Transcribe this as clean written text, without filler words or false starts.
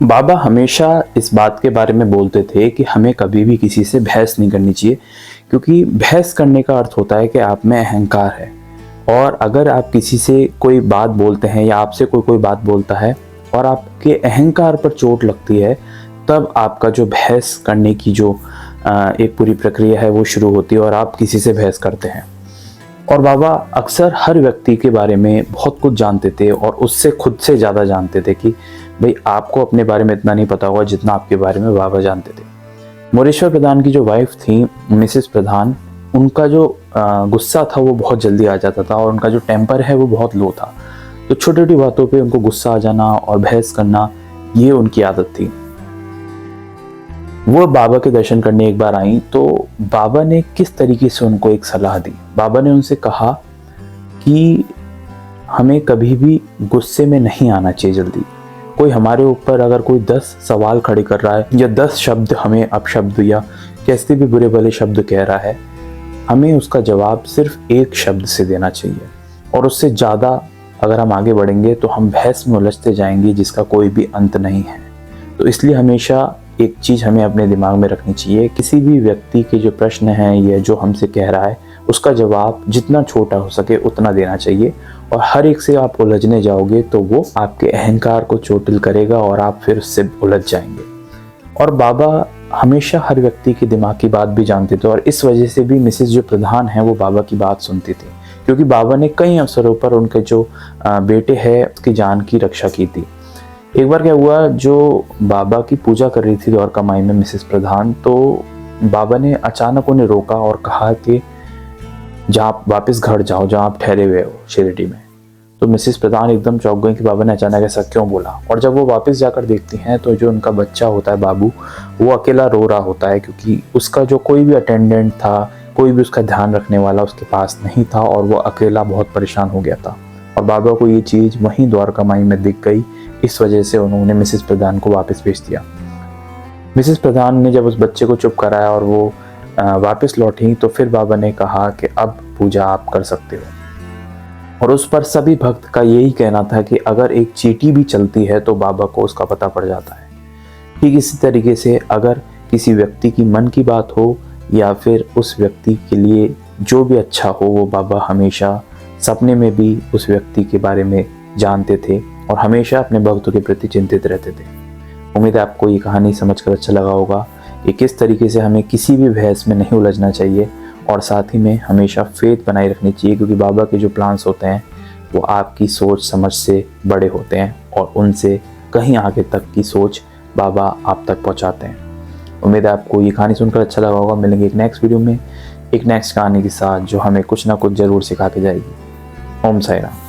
बाबा हमेशा इस बात के बारे में बोलते थे कि हमें कभी भी किसी से बहस नहीं करनी चाहिए, क्योंकि बहस करने का अर्थ होता है कि आप में अहंकार है। और अगर आप किसी से कोई बात बोलते हैं या आपसे कोई बात बोलता है और आपके अहंकार पर चोट लगती है, तब आपका जो बहस करने की जो एक पूरी प्रक्रिया है वो शुरू होती है और आप किसी से बहस करते हैं। और बाबा अक्सर हर व्यक्ति के बारे में बहुत कुछ जानते थे और उससे खुद से ज़्यादा जानते थे कि भाई आपको अपने बारे में इतना नहीं पता होगा जितना आपके बारे में बाबा जानते थे। मोरेश्वर प्रधान की जो वाइफ थी मिसेस प्रधान, उनका जो गुस्सा था वो बहुत जल्दी आ जाता था और उनका जो टेम्पर है वो बहुत लो था। तो छोटी छोटी बातों पे उनको गुस्सा आ जाना और बहस करना, ये उनकी आदत थी। वो बाबा के दर्शन करने एक बार आई तो बाबा ने किस तरीके से उनको एक सलाह दी। बाबा ने उनसे कहा कि हमें कभी भी गुस्से में नहीं आना चाहिए जल्दी। कोई हमारे ऊपर अगर कोई 10 सवाल खड़े कर रहा है या 10 शब्द हमें अपशब्द या कैसे भी बुरे भले शब्द कह रहा है, हमें उसका जवाब सिर्फ एक शब्द से देना चाहिए। और उससे ज़्यादा अगर हम आगे बढ़ेंगे तो हम बहस में उलझते जाएंगे जिसका कोई भी अंत नहीं है। तो इसलिए हमेशा एक चीज़ हमें अपने दिमाग में रखनी चाहिए, किसी भी व्यक्ति के जो प्रश्न हैं या जो हमसे कह रहा है उसका जवाब जितना छोटा हो सके उतना देना चाहिए। और हर एक से आप उलझने जाओगे तो वो आपके अहंकार को चोटिल करेगा और आप फिर उससे उलझ जाएंगे। और बाबा हमेशा हर व्यक्ति के दिमाग की बात भी जानते थे और इस वजह से भी मिसेस जो प्रधान है वो बाबा की बात सुनती थी, क्योंकि बाबा ने कई अवसरों पर उनके जो बेटे हैं उसकी जान की रक्षा की थी। एक बार क्या हुआ, जो बाबा की पूजा कर रही थी द्वारका माई में मिसेस प्रधान, तो बाबा ने अचानक उन्हें रोका और कहा कि जहाँ आप वापस घर जाओ जहाँ आप ठहरे हुए हो शिरडी में। तो मिसेस प्रधान एकदम चौंक गई कि बाबा ने अचानक ऐसा क्यों बोला। और जब वो वापस जाकर देखती हैं तो जो उनका बच्चा होता है बाबू, वो अकेला रो रहा होता है, क्योंकि उसका जो कोई भी अटेंडेंट था, कोई भी उसका ध्यान रखने वाला उसके पास नहीं था और वो अकेला बहुत परेशान हो गया था। और बाबा को ये चीज़ वहीं द्वारका माई में दिख गई, इस वजह से उन्होंने मिसेस प्रधान को वापस भेज दिया। मिसेस प्रधान ने जब उस बच्चे को चुप कराया और वो वापस लौटी, तो फिर बाबा ने कहा कि अब पूजा आप कर सकते हो। और उस पर सभी भक्त का यही कहना था कि अगर एक चींटी भी चलती है तो बाबा को उसका पता पड़ जाता है। ठीक इसी तरीके से अगर किसी व्यक्ति की मन की बात हो या फिर उस व्यक्ति के लिए जो भी अच्छा हो, वो बाबा हमेशा सपने में भी उस व्यक्ति के बारे में जानते थे और हमेशा अपने भक्तों के प्रति चिंतित रहते थे। उम्मीद है आपको ये कहानी समझकर अच्छा लगा होगा कि किस तरीके से हमें किसी भी बहस में नहीं उलझना चाहिए और साथ ही में हमेशा फेथ बनाए रखनी चाहिए, क्योंकि बाबा के जो प्लान्स होते हैं वो आपकी सोच समझ से बड़े होते हैं और उनसे कहीं आगे तक की सोच बाबा आप तक पहुंचाते हैं। उम्मीद है आपको ये कहानी सुनकर अच्छा लगा होगा। मिलेंगे एक नेक्स्ट वीडियो में एक नेक्स्ट कहानी के साथ जो हमें कुछ ना कुछ ज़रूर सिखा के जाएगी। ओम साई राम।